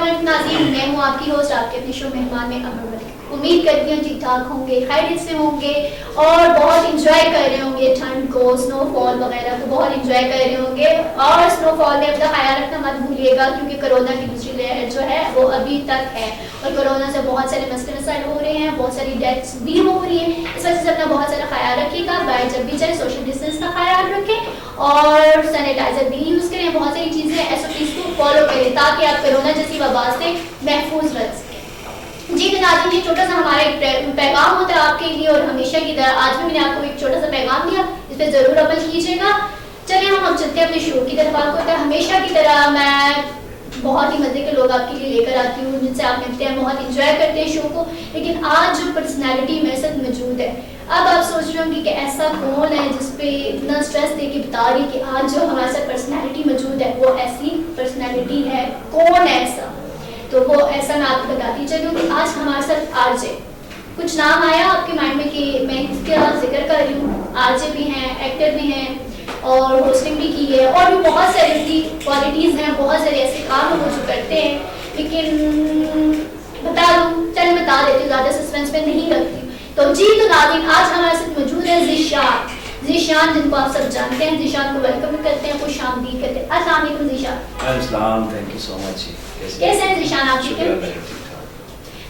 अस्सलाम नाज़रीन, मैं हूँ आपकी होस्ट, आपके अपने शो मेहमान में अमर मलिक। उम्मीद करती हूँ ठीक ठाक होंगे, खैरियत से होंगे और बहुत इंजॉय कर रहे होंगे ठंड को, स्नोफॉल वगैरह को बहुत इंजॉय कर रहे होंगे। और स्नोफॉल में अपना ख्याल रखना मत भूलिएगा, क्योंकि कोरोना की दूसरी लहर जो है वो अभी तक है और कोरोना से बहुत सारे मसले मसाइल हो रहे हैं, बहुत सारी डेथ्स भी हो रही हैं। इस वजह से अपना बहुत सारा ख्याल रखिएगा। बाहर जब भी जाए सोशल डिस्टेंस का ख्याल रखें और सैनिटाइजर भी यूज़ करें। बहुत सारी चीज़ें SOPs को फॉलो करें ताकि आप कोरोना जैसी वबा से महफूज रह सकें। जी नाज़रीन, ये छोटा सा हमारा एक पैगाम होता है आपके लिए और हमेशा की तरह आज भी मैंने आपको एक छोटा सा पैगाम दिया, इस पर ज़रूर अमल कीजिएगा। चलिए हम चलते हैं अपने शो की तरफ। आपको होता है हमेशा की तरह मैं बहुत ही मज़े के लोग आपके लिए लेकर आती हूँ, जिनसे आप मिलते हैं, बहुत इंजॉय करते हैं शो को। लेकिन आज जो पर्सनैलिटी मेरे साथ मौजूद है, अब आप सोच रहे होंगे कि ऐसा कौन है जिस पे इतना स्ट्रेस दे के बता रही कि आज जो हमारे साथ पर्सनैलिटी मौजूद है वो ऐसी पर्सनैलिटी है। कौन है ऐसा? तो वो ऐसा मैं आपको बताती चलूँ कि आज हमारे साथ RJ। कुछ नाम आया आपके माइंड में कि मैं इसका जिक्र कर रही हूँ। RJ भी हैं, एक्टर भी हैं और होस्टिंग भी की है और भी बहुत सारी ऐसी क्वालिटीज़ हैं, बहुत सारे ऐसे काम वो जो करते हैं। लेकिन बता दूँ, चलिए बता देती हूँ, ज़्यादा सस्पेंस में नहीं रखती। तो जी तो नाज़रीन, आज हमारे साथ मौजूद है ज़ीशान, जिनको आप सब जानते हैं। ज़ीशान को वेलकम करते हैं, खुश आमदीद करते हैं। अस्सलाम वालेकुम ज़ीशान। अस्सलाम, थैंक यू सो मच। कैसे हैं ज़ीशान आप? ठीक है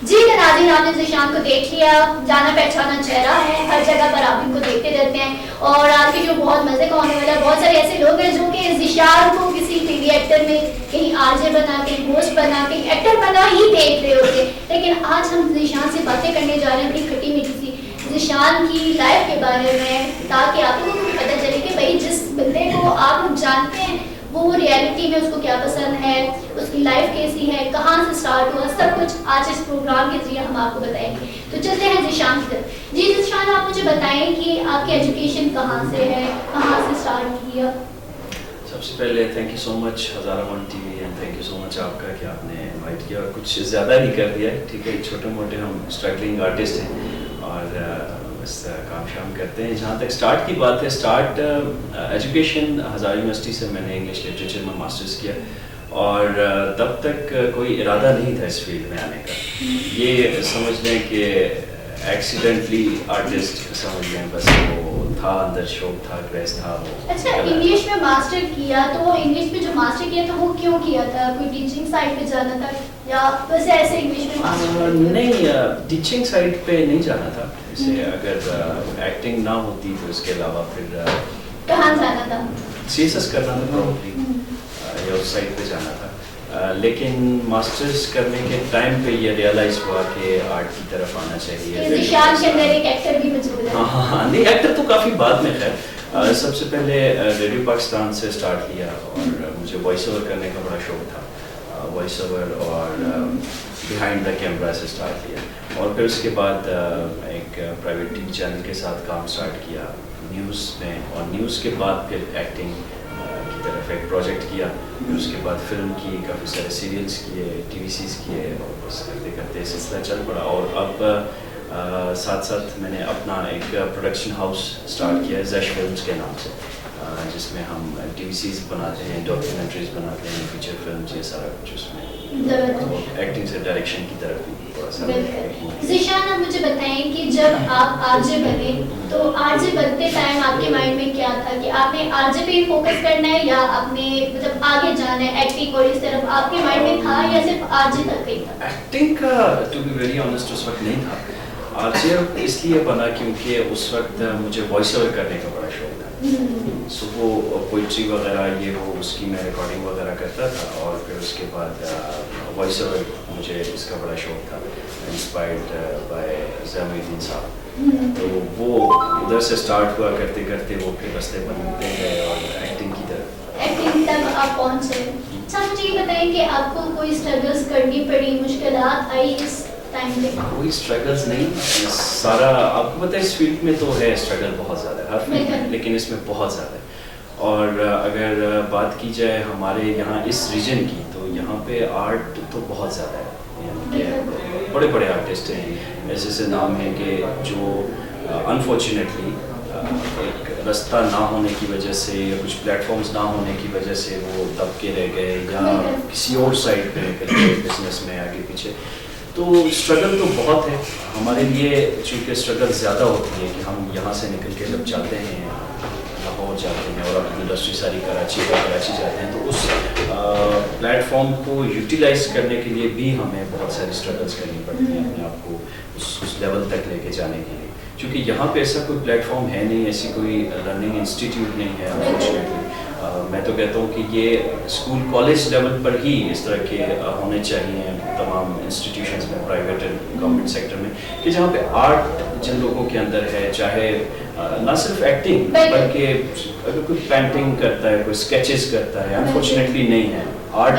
जी नाज़रीन, आपने ज़ीशान को देख लिया, जाना पहचाना चेहरा है, हर जगह पर आप इनको देखते रहते हैं। और आज के जो बहुत मज़े का होने वाला है, बहुत सारे ऐसे लोग हैं जो कि ज़ीशान को किसी टीवी एक्टर में कहीं RJ बना के, होस्ट बना के, एक्टर बना ही देख रहे होते। लेकिन आज हम ज़ीशान से बातें करने जा रहे हैं बड़ी खट्टी मीठी सी ज़ीशान की लाइफ के बारे में, ताकि आप लोगों को पता चले कि भाई जिस बंदे को आप लोग जानते हैं वो रियलिटी में उसको क्या पसंद है, उसकी लाइफ कैसी है, कहाँ से स्टार्ट हुआ, सब कुछ आज इस प्रोग्राम के जरिए हम आपको बताएंगे। तो चलते हैं ज़ीशान की तरफ। जी ज़ीशान, आप मुझे बताएं कि आपकी एजुकेशन कहाँ से है, कहाँ से स्टार्ट किया? सबसे पहले thank you so much Hazara one TV and thank you so much आपका कि आपने इनवाइट किया और कुछ ज़्यादा नहीं कर दिया। ठीक है, छोटे मोटे हम स्ट्रगलिंग आर्टिस्ट हैं और बस काम शाम करते हैं। जहाँ तक स्टार्ट की बात है, स्टार्ट एजुकेशन हज़ारा यूनिवर्सिटी से मैंने इंग्लिश लिटरेचर में मास्टर्स किया और तब तक कोई इरादा नहीं था इस फील्ड में आने का। ये समझ लें कि एक्सीडेंटली आर्टिस्ट समझ लें, बस वो था, अंदर शौक था, क्रेज था वो। अच्छा, इंग्लिश में मास्टर किया, तो इंग्लिश में जो मास्टर किया तो वो क्यों किया था? कोई टीचिंग साइड पे जाना था या बस ऐसे इंग्लिश में मास्टर? नहीं, टीचिंग साइड पे नहीं जाना था। जैसे अगर एक्टिंग ना होती तो इसके अलावा फिर कहाँ जाना था? CSS करना था प्रॉब्ली या उस साइड पे जाना था। लेकिन मास्टर्स करने के टाइम पे ये रियलाइज हुआ कि आर्ट की तरफ आना चाहिए। ज़ीशान के अंदर एक एक्टर भी मौजूद है। हाँ, नहीं एक्टर तो काफ़ी बाद में खैर। सबसे पहले रेडियो पाकिस्तान से स्टार्ट किया और मुझे वॉइस ओवर करने का बड़ा शौक था। वॉइस ओवर और बिहाइंड द कैमरा से स्टार्ट किया और फिर उसके बाद एक प्राइवेट TV चैनल के साथ काम स्टार्ट किया न्यूज़ में और न्यूज़ के बाद फिर एक्टिंग की तरफ एक प्रोजेक्ट किया। फिर उसके बाद फिल्म की, काफ़ी सारे सीरियल्स किए, TV सीरीज़ किए और बस करते करते सिलसिला चल पड़ा। और अब साथ साथ मैंने अपना एक प्रोडक्शन हाउस स्टार्ट किया है ज़श फिल्म्स के नाम से, जिसमें हम TV सीरीज़ बनाते हैं, डॉक्यूमेंट्रीज बनाते हैं, फीचर फिल्म, ये सारा कुछ उसमें। एक्टिंग से डायरेक्शन की तरफ भी थोड़ा सा। ज़ीशान, आप मुझे बताएं कि जब आप RJ बने तो RJ बनते टाइम आपके माइंड में क्या था कि आपने RJ पे ही फोकस करना है या आपने मतलब आगे जाना है एक्टिंग और इस तरफ आपके माइंड में था या सिर्फ RJ तक ही था? एक्टिंग का टू बी वेरी ऑनेस्ट उस वक्त नहीं था। RJ इसलिए बना क्योंकि उस वक्त मुझे वॉइस ओवर करने का बड़ा शौक था। सो वो पोइट्री वगैरह ये वो उसकी मैं रिकॉर्डिंग वगैरह करता था और फिर उसके बाद वॉइस ओवर मुझे इसका बड़ा शौक था, इंस्पायर्ड बाय ज़ैनुद्दीन साहब। तो वो उधर से स्टार्ट हुआ, करते करते वो फिर रास्ते बनते गए और एक्टिंग की तरफ। एक्टिंग तक आप पहुँचे। अच्छा, मुझे ये बताएं कि आपको कोई स्ट्रगल्स करनी पड़ी, मुश्किलात आई इस टाइम पे? कोई स्ट्रगल्स नहीं, सारा आपको पता है इस फील्ड में तो है स्ट्रगल बहुत ज़्यादा है हर फील्ड में, लेकिन इसमें बहुत ज़्यादा है। और अगर बात की जाए हमारे यहाँ इस रीजन की, तो यहाँ पे आर्ट तो बहुत ज़्यादा है। यानी कि बड़े बड़े आर्टिस्ट हैं, ऐसे ऐसे नाम हैं कि जो अनफॉर्चुनेटली एक रास्ता ना होने की वजह से या कुछ प्लेटफॉर्म्स ना होने की वजह से वो दबके रह गए या किसी और साइड पे निकल गए बिजनेस में आगे पीछे। तो स्ट्रगल तो बहुत है हमारे लिए, चूँकि स्ट्रगल ज़्यादा होती है कि हम यहाँ से निकल के जब जाते हैं लाहौर जाते हैं और अपनी इंडस्ट्री सारी कराची जाते हैं, तो उस प्लेटफॉर्म को यूटिलाइज करने के लिए भी हमें बहुत सारी स्ट्रगल्स करनी पड़ती हैं अपने आप को उस लेवल तक लेके जाने के लिए। क्योंकि यहाँ पे ऐसा कोई प्लेटफॉर्म है नहीं, ऐसी कोई लर्निंग इंस्टीट्यूट नहीं है अनफॉर्चुनेटली। मैं तो कहता हूँ कि ये स्कूल कॉलेज लेवल पर ही इस तरह के होने चाहिए तमाम इंस्टीट्यूशंस में, प्राइवेट एंड गवर्नमेंट सेक्टर में, कि जहाँ पे आर्ट जिन लोगों के अंदर है, चाहे ना सिर्फ एक्टिंग बल्कि अगर कोई पेंटिंग करता है, कोई स्केचेस करता है, अनफॉर्चुनेटली नहीं है आर्ट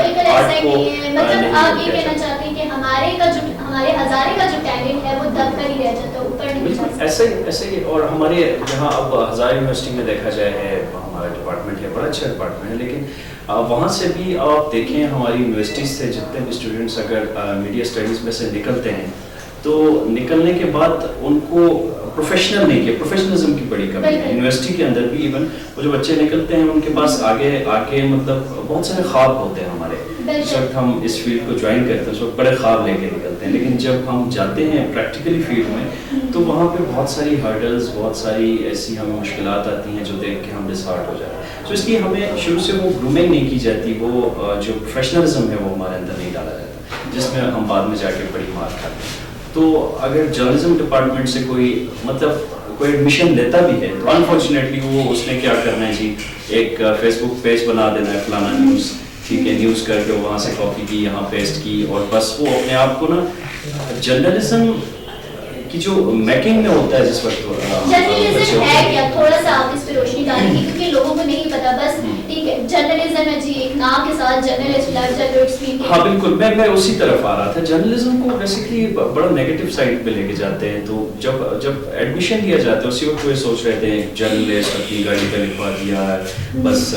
को मतलब आप ये कहना चाहते हैं कि हमारे हजारे का जो टैलेंट है वो दब कर ही रह जाता है, ऊपर नहीं जा सकता। ऐसे ही। और हमारे यहाँ अब हज़ार यूनिवर्सिटी में देखा जाए है, हमारा डिपार्टमेंट है, बड़ा अच्छा डिपार्टमेंट है, लेकिन वहाँ से भी आप देखें हमारी यूनिवर्सिटी से जितने भी स्टूडेंट्स अगर मीडिया स्टडीज़ में से निकलते हैं तो निकलने के बाद उनको प्रोफेशनल नहीं किया, प्रोफेशनलिज्म की बड़ी कमी है यूनिवर्सिटी के अंदर भी। इवन वो जो बच्चे निकलते हैं उनके पास आगे मतलब बहुत सारे ख्वाब होते हैं हमारे, जिस वक्त हम इस फील्ड को ज्वाइन करते हैं उस वक्त बड़े ख्वाब लेके निकलते हैं, लेकिन जब हम जाते हैं प्रैक्टिकली फील्ड में तो वहाँ पे बहुत सारी हर्डल्स, बहुत सारी ऐसी हमें मुश्किलात आती हैं जो देख के हम डिसहार्ट हो जाते हैं। तो इसलिए हमें शुरू से वो ग्रूमिंग नहीं की जाती, वो जो प्रोफेशनलिज्म है वो हमारे अंदर नहीं डाला जाता, जिसमें हम बाद में जाके बड़ी मार खाते हैं। तो अगर जर्नलिज्म डिपार्टमेंट से कोई कोई एडमिशन लेता भी है तो अनफॉर्चुनेटली वो उसने क्या करना है जी, एक फेसबुक पेज बना देना है फलाना न्यूज़, ठीक है, न्यूज़ करके वहाँ से कॉपी की, यहाँ पेस्ट की, और बस वो अपने आप को ना जर्नलिज्म की जो मेकिंग में होता है जिस वक्त जर्नलिज्म है क्या, थोड़ा सा आप इस पे रोशनी डालेंगे क्योंकि लोगों को नहीं पता। बस ठीक है, जर्नलिज्म है जी, एक नाम के साथ जर्नलिस्ट लग जाए। हाँ बिल्कुल, मैं उसी तरफ आ रहा था। जर्नलिज्म को बेसिकली बड़ा नेगेटिव साइड पे लेके जाते हैं। तो जब एडमिशन लिया जाता है उसी वक्त वो सोच रहे थे जर्नलिस्ट अपनी गाड़ी पे लिखवा दिया, बस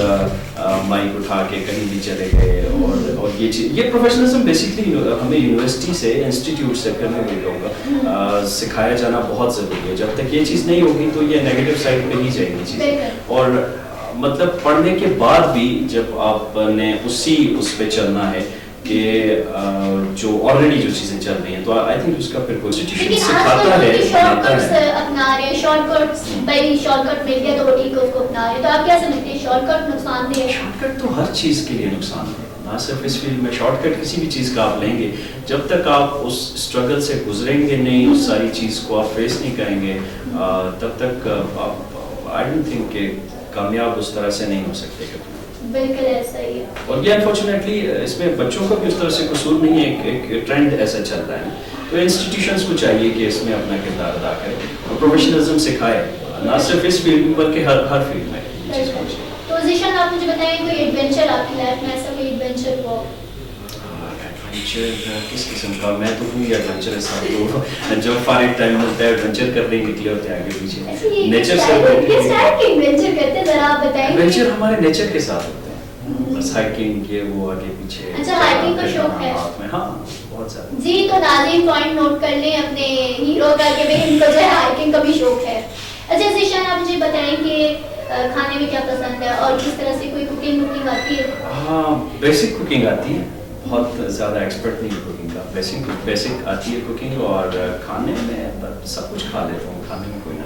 माइक उठा के कहीं भी चले गए, और ये प्रोफेशनलिज्म बेसिकली हमें यूनिवर्सिटी से, इंस्टीट्यूट से करने होगा, सिखाया जाना बहुत ज़रूरी है। जब तक ये चीज़ नहीं होगी तो ये नेगेटिव साइड पे ही जाएगी चीज़। और मतलब पढ़ने के बाद भी जब आपने उस पे चलना है कि जो ऑलरेडी जो चीज़ें चल रही हैं, तो आई थिंक उसका फिर इंस्टीट्यूशन सिखाता है, शॉर्टकट्स अपना रहे हैं, शॉर्टकट्स भाई शॉर्टकट मिल गया तो ठीक है उसको अपना रहे हैं। तो आप क्या समझते हैं, शॉर्टकट नुकसानदेह है? शॉर्टकट तो हर चीज़ के लिए नुकसान है, ना सिर्फ इस फील्ड में। शॉर्टकट किसी भी चीज़ का आप लेंगे, जब तक आप उस स्ट्रगल से गुजरेंगे नहीं, उस सारी चीज़ को आप फेस नहीं करेंगे, तब तक आप आई डोंट थिंक कि कामयाब उस तरह से नहीं हो सकते कभी। बिल्कुल ऐसा ही है। और ये अनफॉर्चुनेटली इसमें बच्चों का भी उस तरह से कसूर नहीं है, एक ट्रेंड ऐसा चल रहा है। तो इंस्टीट्यूशंस को चाहिए कि इसमें अपना किरदार अदा करें और प्रोफेशनलिज्म सिखाए, ना सिर्फ इस फील्ड में बल्कि हर फील्ड में। तो ज़ीशान, आप मुझे बताएं कोई एडवेंचर आपकी लाइफ में, ऐसा कोई एडवेंचर हुआ? एडवेंचर किस किस्म का? मैं तो हूँ एडवेंचरस, तो जब फारिग टाइम मिलता है एडवेंचर करने निकले होते हैं आगे पीछे। नेचर से एडवेंचर करते हैं, जरा आप बताएंगे। एडवेंचर हमारे नेचर के साथ होते हैं, बस हाइकिंग ये वो आगे पीछे। अच्छा, हाइकिंग का शौक है? हाँ बहुत ज़्यादा जी। तो नाज़रीन पॉइंट नोट कर लें अपने हीरो का कि भाई इनको जो है हाइकिंग का भी शौक है। अच्छा ज़ीशान, आप मुझे बताएं कि खाने में क्या पसंद है और किस तरह से कोई कुकिंग आती है? हाँ, बेसिक कुकिंग आती है, बहुत ज़्यादा एक्सपर्ट नहीं है कुकिंग का, बेसिक आती है कुकिंग। और खाने में सब कुछ खा लेता हूँ, खाने में कोई ना।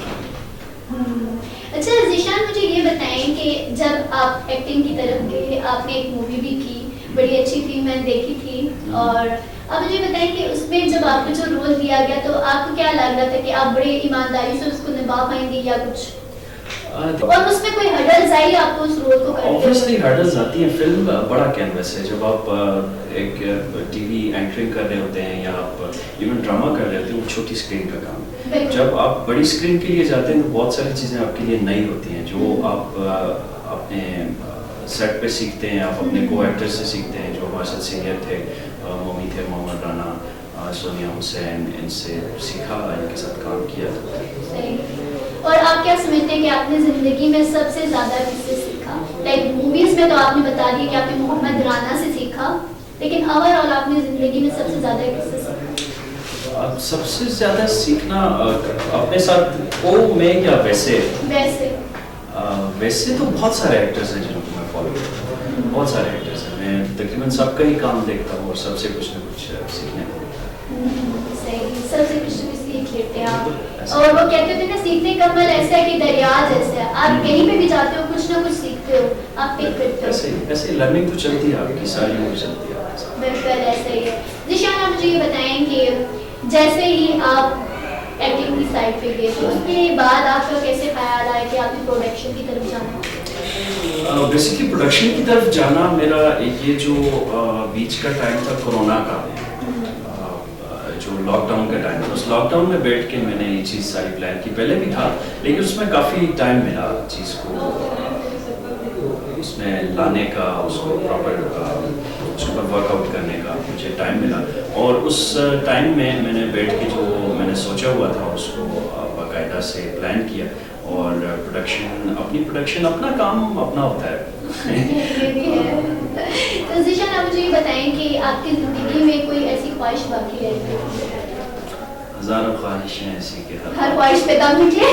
अच्छा ज़ीशान, मुझे ये बताएं कि जब आप एक्टिंग की तरफ गए, आपने एक मूवी भी की, बड़ी अच्छी थी, मैंने देखी थी, और अब मुझे बताएं कि उसमें जब आपको जो रोल दिया गया तो आपको क्या लग रहा था कि आप बड़े ईमानदारी से उसको निभा पाएंगे या कुछ, और उसमें कोई हर्डल्स आई आपको उस रोल को करने में? ऑब्वियसली हर्डल्स आती हैं, फिल्म बड़ा कैनवस है। जब आप एक टीवी एंकरिंग कर रहे होते हैं या आप इवन ड्रामा कर रहे होते हैं, वो छोटी स्क्रीन का काम है। जब आप बड़ी स्क्रीन के लिए जाते हैं तो बहुत सारी चीज़ें आपके लिए नई होती हैं, जो आप अपने सेट पे सीखते हैं, आप अपने को एक्टर्स से सीखते हैं जो हमारे साथ सीनियर थे, मम्मी थे, मोहम्मद राना, सोनिया हुसैन, इनसे सीखा, इनके साथ काम किया। और आप क्या समझते हैं कि आपने ज़िंदगी में सबसे ज़्यादा किससे सीखा? लाइक मूवीज़ में तो आपने बता दिया कि आपने मोहम्मद राना से सीखा, लेकिन ओवरऑल आपने ज़िंदगी में सबसे ज़्यादा किससे सीखा? सबसे ज़्यादा सीखना अपने साथ को में या वैसे वैसे तो बहुत सारे एक्टर्स हैं जिनको मैं फॉलो करता हूँ, बहुत सारे एक्टर्स हैं, मैं तकरीबन सबका ही काम देखता हूँ और सबसे कुछ ना कुछ सीखने को। सही, सबसे कुछ ना कुछ सीख लेते हैं आप। और वो कहते थे ना, सीखने का अमल ऐसा है कि दरिया जैसा है, आप कहीं पे भी जाते हो कुछ ना कुछ सीखते हो, आप पिक करते हो। ऐसे लर्निंग तो चलती है आपकी, सारी उम्र चलती है। बिल्कुल ऐसा ही है। ज़ीशान, आप मुझे ये बताएं कि जैसे ही आप एक्टिंग की साइड पे गए तो उसके बाद आपका कैसे ख्याल आया कि आपने प्रोडक्शन की तरफ जाना? बेसिकली प्रोडक्शन की तरफ जाना मेरा ये जो बीच का टाइम था कोरोना का, जो लॉकडाउन का टाइम था, उस लॉकडाउन में बैठ के मैंने ये चीज़ सारी प्लान की। पहले भी था लेकिन उसमें काफ़ी टाइम मिला चीज़ को उसमें लाने का, उसको प्रॉपर उसके ऊपर वर्कआउट करने का मुझे टाइम मिला। और उस टाइम में मैंने बैठ के जो मैंने सोचा हुआ था उसको बाकायदा से प्लान किया। और अपनी प्रोडक्शन अपना काम अपना होता है। ये भी है। तो ज़ीशान, आप मुझे ये बताएं कि आपकी ज़िंदगी में कोई ऐसी ख्वाहिश बाकी रहती है? हज़ारों ख्वाहिशें ऐसी कि हर ख्वाहिश पे काम कीजिए।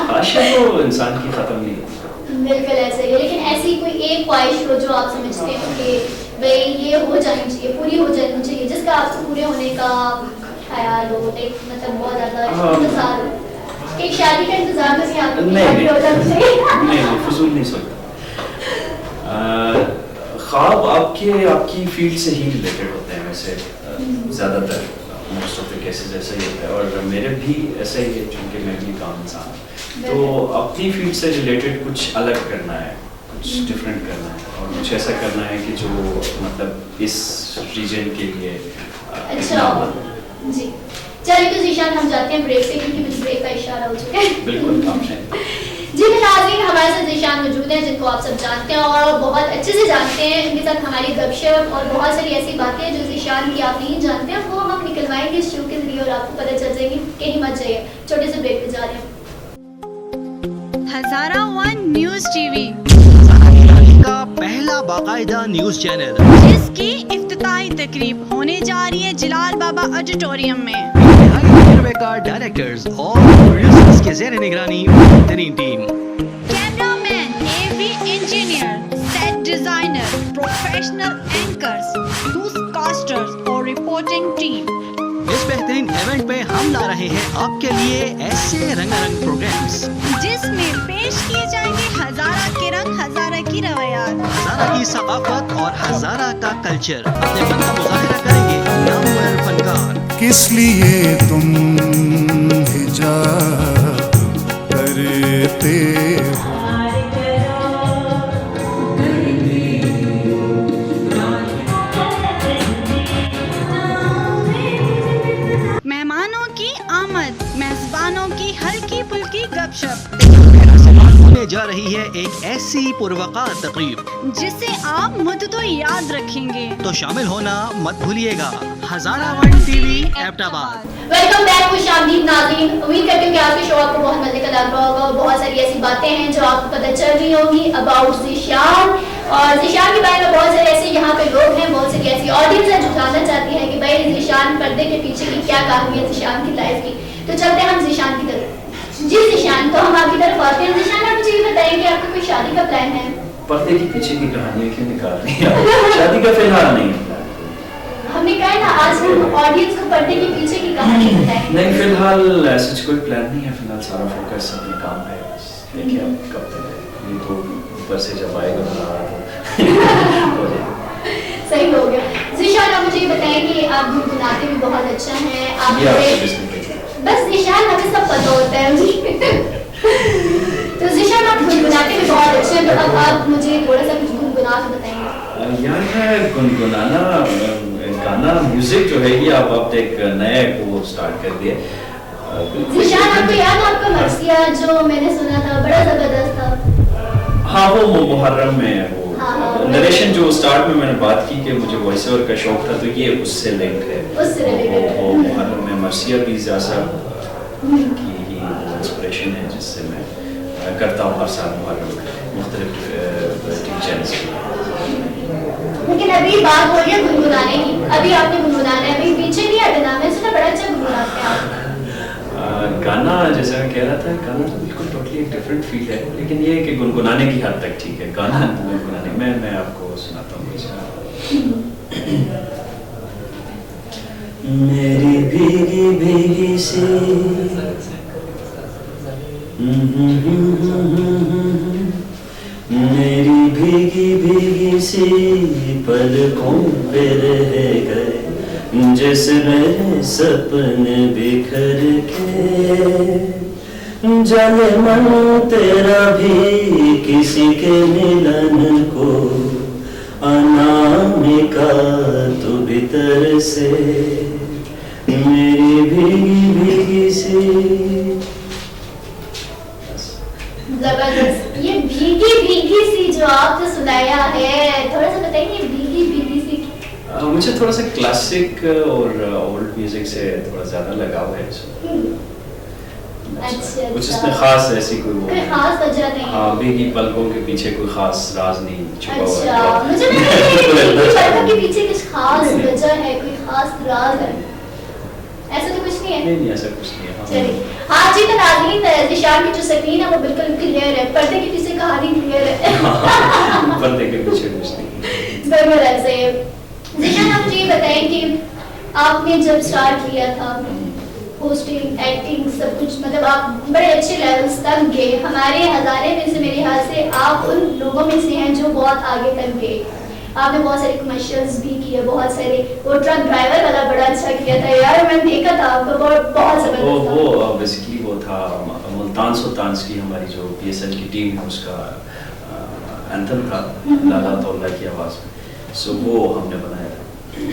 ख्वाहिशें तो इंसान की ख़त्म नहीं होती। बिल्कुल ऐसा ही है, लेकिन ऐसी कोई एक ख्वाहिश हो जो आप समझते हो कि भाई ये हो जानी चाहिए, पूरी हो जानी चाहिए, जिसका आपको पूरे होने का ख्याल हो, एक मतलब बहुत ज़्यादा इंतजार हो। एक शादी का इंतजार तो नहीं, आपको शादी हो जानी चाहिए। नहीं, फिजूल नहीं सोचता। ख्वाब आपकी फील्ड से ही रिलेटेड होते हैं वैसे ज़्यादातर, मोस्ट ऑफ द केसेस ऐसा ही होता है। और मेरे भी ऐसा ही है, चूँकि मैं भी काम इंसान हूँ, तो अपनी फील्ड से रिलेटेड कुछ अलग करना है, कुछ डिफरेंट करना है और कुछ ऐसा करना है कि जो मतलब इस रीजन के लिए अच्छा जी। चलिए तो ज़ीशान, हम जाते हैं ब्रेक पे, क्योंकि मुझे ब्रेक का इशारा हो चुका है। बिल्कुल आपने जी तो नाज़रीन, हमारे साथ ज़ीशान मौजूद हैं जिनको आप सब जानते हैं और बहुत अच्छे से जानते हैं। इनके साथ हमारी गपशप और बहुत सारी ऐसी बातें जो ज़ीशान की आप नहीं जानते हैं, वो हम निकलवाएंगे इस शो के जरिए और आपको पता चल जाएगी। कहीं मत जाइए, छोटे से ब्रेक पे जा रहे हैं। हज़ारा वन न्यूज़ टीवी का पहला बाकायदा न्यूज़ चैनल, जिसकी इफ्तिताही तकरीब होने जा रही है जलाल बाबा ऑडिटोरियम में। डायरेक्टर्स और प्रोड्यूसर्स के ज़ेर निगरानी बेहतरीन team, cameraman, AV engineer, set designer, professional anchors, newscasters और रिपोर्टिंग टीम। इस बेहतरीन इवेंट पे हम ला रहे हैं आपके लिए ऐसे रंगारंग प्रोग्राम्स जिसमें पेश किए जाएंगे हज़ारा के रंग, हज़ारा की रवायात, हज़ारा की सकाफत और हज़ारा का कल्चर। अपने फन का मुज़ाहिरा करेंगे नामवर फनकार। किस लिए तुम हिजाब करते हो? मेहमानों की आमद, मेजबानों की हल्की फुल्की गपशप, होने जा रही है एक ऐसी पुरवकार तकरीब जिसे आप मुद्दतों याद रखेंगे। तो शामिल होना मत भूलिएगा। Hazara one TV Abbottabad. Welcome back खुशामदीद नाज़रीन। उम्मीद करती हूँ कि आपके शो आपको बहुत मजे का लग रहा होगा और बहुत सारी ऐसी बातें हैं जो आपको पता चल रही होंगी अबाउट ज़ीशान। और ज़ीशान के बारे में बहुत सारे ऐसे यहाँ पे लोग हैं, बहुत सारी ऐसी ऑडियंस है जो जानना चाहती है कि भाई ज़ीशान पर्दे के पीछे की क्या कहानी है ज़ीशान की लाइफ की। तो चलते हैं हम ज़ीशान की तरफ। जी ज़ीशान, तो हम आपकी तरफ आते हैं। ज़ीशान, आप मुझे ये बताएं कि आपका कोई शादी का प्लान है? पर्दे के पीछे की कहानी क्यों निकाल रही है? शादी का फिलहाल नहीं है। हमने कहा ना आज हम ऑडियंस को पर्दे के पीछे की कहानी बताएंगे। नहीं, फिलहाल ऐसा कोई प्लान नहीं है। फिलहाल सारा फोकस अपने काम पे है। देखिए अब कब तक है, ये तो ऊपर से जब आएगा तो सही हो गया। ज़ीशान, आप मुझे ये बताएं कि आप गुनगुनाते भी बहुत अच्छा हैं। आप बस ज़ीशान हमें सब पता होता है तो ज़ीशान, आप गुनगुनाते भी बहुत अच्छे हैं, तो अब आप मुझे थोड़ा सा कुछ गुनगुना के बताएंगे। यार गुनगुनाना गाना म्यूजिक जो है ये आप एक नया वो स्टार्ट कर दिए। ज़ीशान, आपको याद है आपका मर्सिया जो मैंने सुना था बड़ा जबरदस्त था? हाँ, वो मुहर्रम में वो नरेशन जो स्टार्ट में मैंने बात की कि मुझे वॉइस ओवर का शौक था, तो ये उससे लिंक है। उससे रिलेटेड है। वो मुहर्रम में मर्सिया भी ज़्यादा की ही इंस्पिरेशन है जिससे मैं करता हूँ हर साल मुहर्रम मुख्तलिफ टीवी चैनल्स पे। लेकिन अभी बात हो रही है गुनगुनाने की। अभी आपने गुनगुनाना है, अभी पीछे नहीं हटना। मैं सुना बड़ा अच्छा गुनगुनाते हैं आप। गाना जैसे मैं कह रहा था, गाना तो बिल्कुल टोटली एक डिफरेंट फील है, लेकिन ये है कि गुनगुनाने की हद तक ठीक है, गाना गुनगुनाने मैं आपको सुनाता हूँ मेरी भीगी भीगी सी मेरी भीगी भीगी सी पलकों पे रह गए जैसे मेरे सपने बिखर के, जाने मन तेरा भी किसी के मिलन को अनामिका तू भीतर से मेरी भीगी भीगी सी। जबरदस्त। ये भीगी भीगी सी जो आपने सुनाया है, थोड़ा सा बताइए भीगी भीगी सी। मुझे थोड़ा सा क्लासिक और ओल्ड म्यूजिक से थोड़ा ज्यादा लगाव है। अच्छा, कुछ इसमें खास ऐसी कोई खास वजह नहीं। हाँ, भीगी पलकों के पीछे कोई खास राज नहीं छुपा हुआ है। अच्छा, मुझे लगा कि भीगी पलकों के पीछे कुछ खास वजह है, कोई खास राज है, ऐसा तो कुछ नहीं है। नहीं ऐसा कुछ नहीं है। चलिए, हाँ जी, तो नाज़रीन, ज़िशान की जो स्क्रीन है वो बिल्कुल क्लियर है, पर्दे के पीछे कहानी क्लियर है। पर्दे के पीछे कुछ नहीं। बिल्कुल ऐसे ही। ज़िशान, आप मुझे ये बताएं कि आपने जब स्टार्ट किया था होस्टिंग, एक्टिंग, सब कुछ, मतलब आप बड़े अच्छे लेवल्स तक गए। हमारे हज़ारे में से मेरे ख्याल से आप उन लोगों में से हैं जो बहुत आगे तक गए। आपने बहुत सारे कमर्शियल्स भी किए, बहुत सारे, वो ट्रक ड्राइवर वाला बड़ा अच्छा किया था यार, मैंने देखा था आपको, बहुत जबरदस्त था। वो बेसिकली वो था मुल्तान सुल्तान्स की, हमारी जो PSL की टीम है उसका एंथम था, लाला तौला की आवाज़ में, सो वो हमने बनाया था।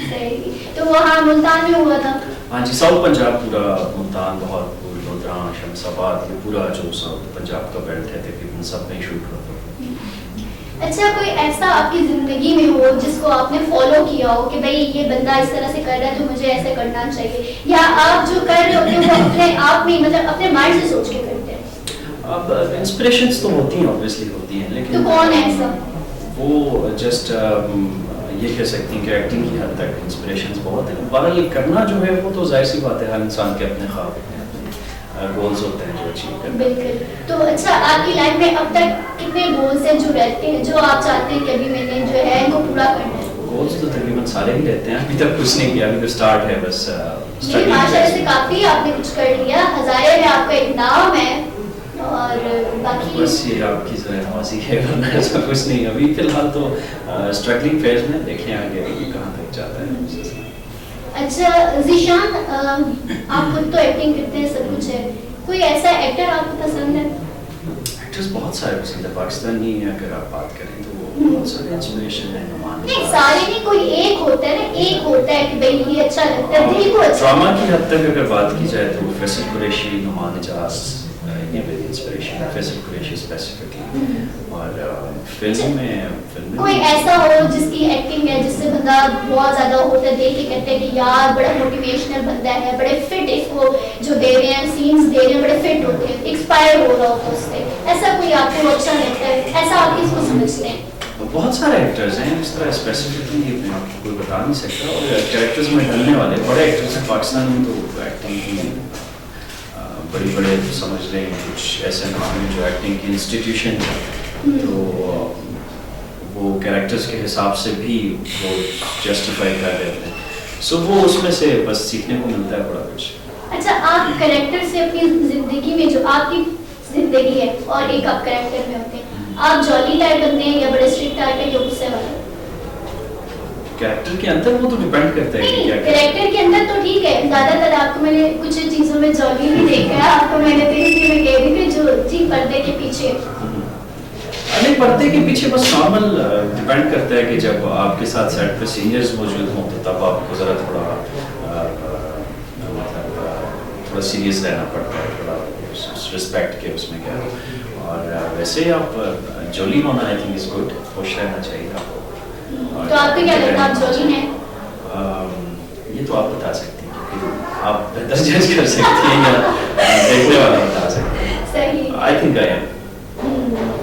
सही, तो वहाँ मुल्तान में हुआ था। हाँ जी, साउथ पंजाब पूरा, मुल्तान, बहादुर, लोधरा, शमशाबाद, ये पूरा जो साउथ पंजाब का बेल्ट है तकरीबन सब में शूट हुआ था। अच्छा, कोई ऐसा आपकी जिंदगी में हो जिसको आपने फॉलो किया हो कि भाई ये बंदा इस तरह से कर रहा है तो मुझे ऐसे करना चाहिए, या आप जो कर रहे होते हैं वो अपने आप में, मतलब अपने माइंड से सोच के करते हैं? अब इंस्पिरेशंस तो होती हैं, ऑब्वियसली होती हैं, लेकिन तो कौन है ऐसा? वो जस्ट ये कह सकती हैं कि एक्टिंग की हद तक इंस्पिरेशंस बहुत है। बहरहाल करना जो है वो तो जाहिर सी बात है, हर इंसान के अपने ख्वाब गोल्स होते हैं जो अचीव करते हैं। बिल्कुल। तो अच्छा, आपकी लाइफ में अब तक कितने गोल्स हैं जो रहते हैं, जो आप चाहते हैं कि अभी मैंने जो है इनको पूरा करना है? गोल्स तो तकरीबन सारे ही रहते हैं, अभी तक कुछ नहीं किया, अभी तो स्टार्ट है बस। जी, माशाल्लाह से काफी आपने कुछ कर लिया, हज़ारे में आपका एक नाम है, और बाकी बस ये आपकी नवाजी है, वरना ऐसा कुछ नहीं। अभी फिलहाल तो स्ट्रगलिंग फेज में, देखें आगे कहाँ तक जाता है। अच्छा ज़िशान, आप खुद तो एक्टिंग करते हैं, सब कुछ है, कोई ऐसा एक्टर आपको पसंद है? एक्टर्स बहुत सारे पसंद है, पाकिस्तानी अगर आप बात करें तो बहुत सारे इंस्पिरेशन है। नहीं, सारे नहीं, कोई एक होता है ना, एक होता है कि भाई ये अच्छा लगता है, दिल को अच्छा। ड्रामा की हद तक अगर बात की जाए तो फैसल कुरैशी, नुमान इजाज, ये मेरी इंस्पिरेशन है, फैसल कुरैशी स्पेसिफिकली। और फिल्म में कोई ऐसा हो जिसकी एक्टिंग है जिससे बंदा बहुत ज्यादा होता है, देख के कहते हैं कि यार बड़ा मोटिवेशनल बंदा है, बड़े फिट इसको जो दे रहे हैं, सीन्स दे रहे हैं, बड़े फिट होते हैं, एक्सपायर हो रहा होता है उससे, ऐसा कोई आपको अच्छा लगता है, ऐसा आप किसको समझते हैं? बहुत सारे एक्टर्स हैं, इस तरह स्पेसिफिकली मैं आपको कोई बता नहीं सकता। और कैरेक्टर्स में ढलने वाले बड़े एक्टर्स हैं पाकिस्तान में, तो एक्टिंग की बड़ी बड़े समझ लें, कुछ ऐसे नाम हैं जो एक्टिंग की इंस्टीट्यूशन है, तो वो कैरेक्टर्स के हिसाब से भी वो जस्टिफाई कर रहे हैं, सो वो उसमें से बस सीखने को मिलता है बड़ा कुछ। अच्छा, आप कैरेक्टर से अपनी जिंदगी में, जो आपकी जिंदगी है और एक आप कैरेक्टर में होते हैं, आप जॉली टाइप बनते हैं या बड़े स्ट्रिक्ट टाइप है या गुस्से वाले? कैरेक्टर के अंदर वो तो डिपेंड करता है कि क्या कैरेक्टर के अंदर तो ठीक है, ज्यादातर आपको मैंने कुछ चीजों में जॉली भी देखा है, आपको मैंने तो इसलिए मैं कह रही थी जो जी पर्दे के पीछे। अरे पर्दे के पीछे बस नॉर्मल डिपेंड करता है कि जब आपके साथ सेट पे सीनियर्स मौजूद हों तो तब आपको ज़रा थोड़ा थोड़ा सीरियस रहना पड़ता है, थोड़ा रिस्पेक्ट के उसमें क्या। और वैसे आप जोली होना आई थिंक इज़ गुड, खुश रहना चाहिए आपको। तो आपको क्या लगता है आप जोली हैं? ये तो आप बता सकती हैं, क्योंकि आप बेहतर जज कर सकती हैं या देखने वाला बता सकते हैं। सही, आई थिंक आई एम।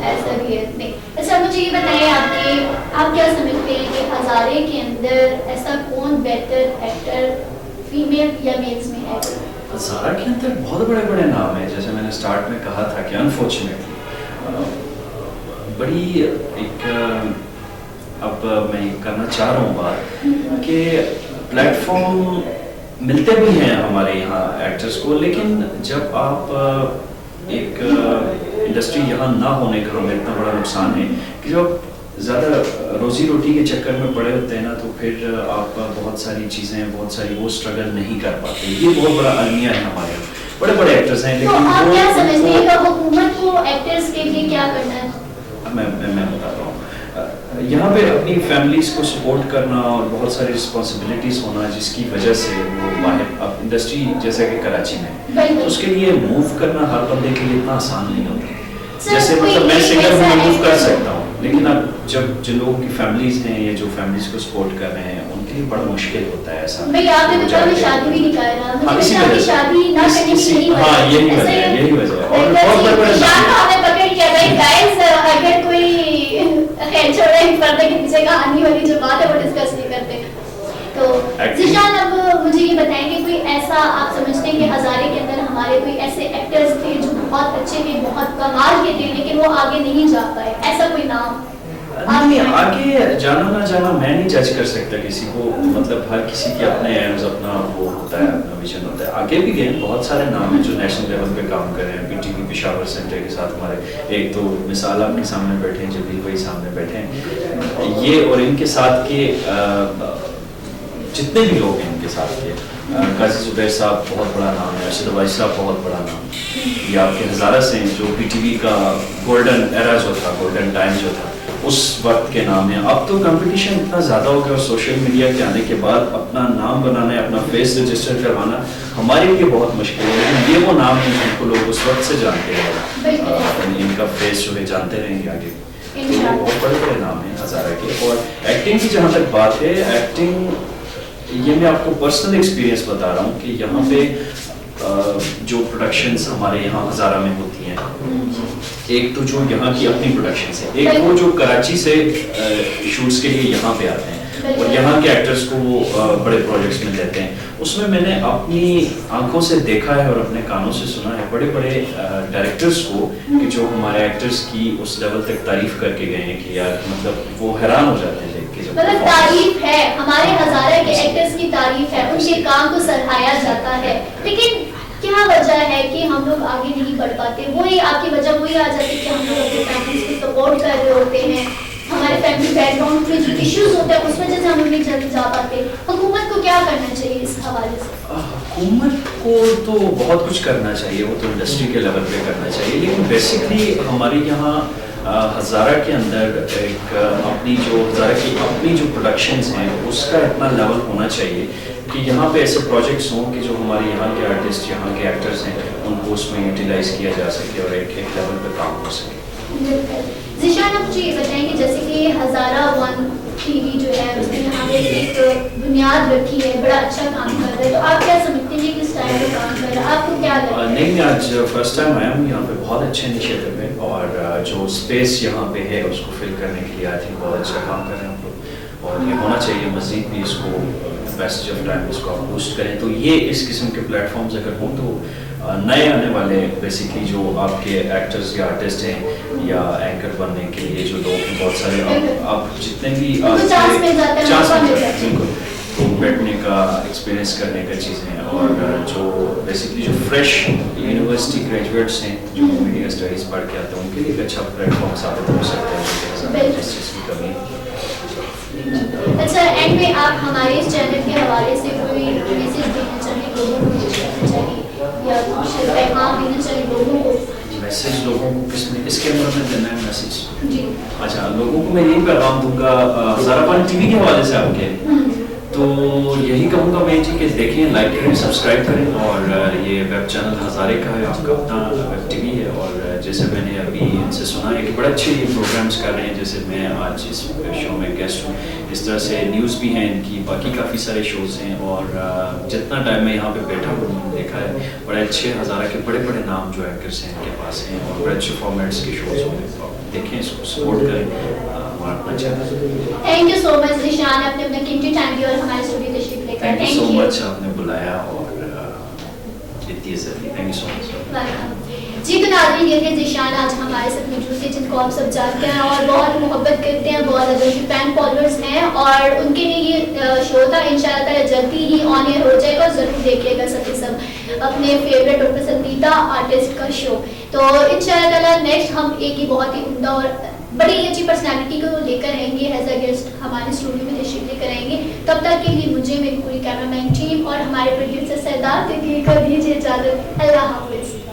ऐसा भी है। नहीं, अच्छा मुझे ये बताइए, आप क्या समझते हैं कि हज़ारे के अंदर ऐसा कौन बेहतर एक्टर फीमेल या मेल्स में है? ज़ारा के अंदर बहुत बड़े बड़े नाम हैं, जैसे मैंने स्टार्ट में कहा था कि अनफॉर्चुनेटली बड़ी एक अब मैं करना चाह रहा हूँ बात कि प्लेटफॉर्म मिलते भी हैं हमारे यहाँ एक्टर्स को, लेकिन जब आप एक इंडस्ट्री यहाँ ना होने का हमें इतना बड़ा नुकसान है कि जब ज़्यादा रोजी रोटी के चक्कर में पड़े होते हैं ना, तो फिर आप बहुत सारी चीज़ें, बहुत सारी वो स्ट्रगल नहीं कर पाते। ये बहुत बड़ा अलमिया है हमारे यहाँ, बड़े बड़े एक्टर्स हैं, तो लेकिन आप क्या समझते हैं कि हुकूमत को एक्टर्स के लिए क्या करना है? मैं बता रहा हूँ, यहाँ पे अपनी फैमिलीज को सपोर्ट करना और बहुत सारी रिस्पॉन्सिबिलिटीज होना, जिसकी वजह से वो बाहर अब इंडस्ट्री जैसे कि कराची में, तो उसके लिए मूव करना हर बंदे के लिए इतना आसान नहीं होता। जैसे मतलब मैं सिंगर हूँ, मैं मूव कर सकता हूँ, लेकिन अब जब जिन लोगों की फैमिलीज हैं या जो फैमिलीज को सपोर्ट कर रहे हैं, उनके लिए बड़ा मुश्किल होता है ऐसा। भाई आपने तो कहा मैं शादी भी नहीं कर रहा, हाँ, मुझे इसी शादी वजह से। शादी ना करने की यही वजह हाँ, है। यही वजह है, यही वजह है। और बहुत बड़े निशान को हमें पकड़ के भाई गाइस, अगर कोई खैर छोड़े पर्दे के पीछे कहानी वाली जो बात है वो डिस्कस नहीं करते। तो जिशान, अब मुझे ये बताएंगे कोई ऐसा आप समझते हैं कि हज़ारे के अंदर हमारे कोई ऐसे एक्टर्स थे जो बहुत अच्छे थे, बहुत कमाल के थे, लेकिन वो आगे नहीं जा पाए, ऐसा कोई नाम? नहीं, आगे जाना ना जाना मैं नहीं जज कर सकता किसी को, मतलब हर किसी के अपने एम्स, अपना वो होता है, अपना विजन होता है। आगे भी गए बहुत सारे नाम हैं जो नेशनल लेवल पे काम कर रहे हैं, PTV पेशावर सेंटर के साथ हमारे एक तो मिसाल आपके सामने बैठे हैं, जबीर भाई सामने बैठे हैं, ये और इनके साथ के जितने भी लोग हैं इनके साथ के, काजी जुबैर साहब बहुत बड़ा नाम है, अरशद अवाइस साहब बहुत बड़ा नाम है, ये आपके हज़ारा से हैं जो PTV का गोल्डन एरा जो था, गोल्डन टाइम जो था, उस वक्त के नाम है। अब तो कंपटीशन इतना ज़्यादा हो गया और सोशल मीडिया के आने के बाद अपना नाम बनाना है, अपना फेस रजिस्टर करवाना हमारे लिए बहुत मुश्किल है, लेकिन ये वो नाम है जिनको लोग उस वक्त से जानते हैं, इनका फेस जो है जानते रहेंगे आगे। तो बहुत बड़े बड़े नाम हैं हज़ारा के। और एक्टिंग की जहाँ तक बात है, एक्टिंग ये मैं आपको पर्सनल एक्सपीरियंस बता रहा हूँ कि यहाँ पे जो प्रोडक्शंस हमारे यहाँ हज़ारा में होती हैं, एक तो जो यहाँ की अपनी प्रोडक्शंस है, एक वो जो कराची से शूट्स के लिए यहाँ पे आते हैं और यहाँ के एक्टर्स को वो बड़े प्रोजेक्ट्स में लेते हैं। उसमें मैंने अपनी आंखों से देखा है और अपने कानों से सुना है बड़े बड़े डायरेक्टर्स को कि जो हमारे एक्टर्स की उस लेवल तक तारीफ करके गए हैं कि यार मतलब वो हैरान हो जाते हैं देख के। मतलब तारीफ है, हमारे हज़ारा के एक्टर्स की तारीफ है, उनके काम को सराहाया जाता है, लेकिन क्या वजह है कि हम लोग आगे नहीं बढ़ पाते? वही आपकी वजह वही आ जाती है कि हम लोग अपने फैमिलीज को सपोर्ट कर रहे होते हैं, हमारे फैमिली बैकग्राउंड में जो इश्यूज होते हैं उस वजह से हम लोग नहीं जल्दी जा पाते। हुकूमत को क्या करना चाहिए इस हवाले से? हुकूमत को तो बहुत कुछ करना चाहिए, वो तो इंडस्ट्री के लेवल पे करना चाहिए, लेकिन बेसिकली हमारे यहाँ हज़ारा के अंदर एक अपनी जो हज़ारा की अपनी जो प्रोडक्शंस हैं उसका इतना लेवल होना चाहिए कि यहाँ पे ऐसे प्रोजेक्ट्स हों कि जो हमारे यहाँ के आर्टिस्ट, यहाँ के एक्टर्स हैं, उनको उसमें यूटिलाइज किया जा सके और एक लेवल पे काम हो सके। जिशान, आप मुझे ये बताएंगे जैसे कि हज़ारा 1 TV जो है उसने यहाँ पे एक बुनियाद रखी है, बड़ा अच्छा काम कर रहा है, तो आप क्या समझते हैं किस टाइम पे काम कर रहा है, आपको क्या लगता है? नहीं, मैं आज फर्स्ट टाइम आया हूँ यहाँ पे, बहुत अच्छे इनिशिएटिव है और जो स्पेस यहाँ पे है उसको फिल करने के लिए आई थिंक बहुत अच्छा काम कर रहे हैं हम लोग और ये होना चाहिए, मज़ीद भी इसको बेस्ट ऑफ टाइम इसको आप बूस्ट करें। तो ये इस किस्म के प्लेटफॉर्म्स अगर हों तो नए आने वाले बेसिकली जो आपके एक्टर्स या आर्टिस्ट हैं या एंकर बनने के लिए जो लोग हैं बहुत सारे, आप जितने भी चांस मिल जाता है, बिल्कुल, तो बैठने का एक्सपीरियंस करने का चीज़ें और जो बेसिकली जो फ्रेश यूनिवर्सिटी ग्रेजुएट्स हैं जो मीडिया स्टडीज़ पढ़ के आते हैं उनके लिए एक अच्छा प्लेटफॉर्म साबित हो सकता है जिस चीज़ की कमी है। अच्छा, एंड में आप हमारे इस चैनल के हवाले से कोई मैसेज देना चाहिए लोगों को, कुछ कहना चाहिए या कुछ पैगाम देना चाहिए लोगों को? मैसेज लोगों को किसमें इसके अंदर में देना है मैसेज? जी, अच्छा, लोगों को मैं यही पैगाम दूंगा हज़ारा TV के हवाले से आपके, तो यही कहूँगा मैं जी कि देखें, लाइक करें, सब्सक्राइब करें और ये वेब चैनल हज़ारे का है, आपका अपना वेब TV है और जैसे मैंने अभी इनसे सुना है कि बड़े अच्छे ये प्रोग्राम्स कर रहे हैं, जैसे मैं आज इस शो में गेस्ट हूँ, इस तरह से न्यूज़ भी हैं इनकी, बाकी काफ़ी सारे शोज़ हैं और जितना टाइम मैं यहाँ पे बैठा हूँ मैंने देखा है बड़े अच्छे हज़ारा के बड़े बड़े नाम जो एंकर्स हैं इनके पास हैं और बड़े अच्छे फॉर्मेट्स के शोज़ होंगे, तो देखें, इसको सपोर्ट करें हमारा अपना चैनल। Thank you so much Zeeshan, आपने अपना कीमती टाइम दिया और हमारे स्टूडियो तशरीफ लेकर। थैंक यू सो मच, आपने बुलाया और Iftikhar sir, thank you so much. Welcome. जी तो नाज़रीन, ये थे ज़ीशान आज हमारे साथ मौजूद थे, जिनको आप सब जानते हैं और बहुत मोहब्बत करते हैं, बहुत ज़्यादा उनके फैन फॉलोअर्स हैं और उनके लिए ये शो था। इंशाल्लाह ताला जल्दी ही ऑन एयर हो जाएगा, ज़रूर देखिएगा सभी सब अपने फेवरेट और पसंदीदा आर्टिस्ट का शो। तो इंशाल्लाह ताला नेक्स्ट हम एक ही बहुत ही उम्दा और बड़ी अच्छी पर्सनालिटी को लेकर आएंगे, एज अ गेस्ट हमारे स्टूडियो में तशरीफ लेकर आएंगे। तब तक के लिए मुझे, मेरी पूरी कैमरामैन टीम और हमारे प्रोड्यूसर सरदार को दीजिए इजाज़त। अल्लाह हाफ़िज़।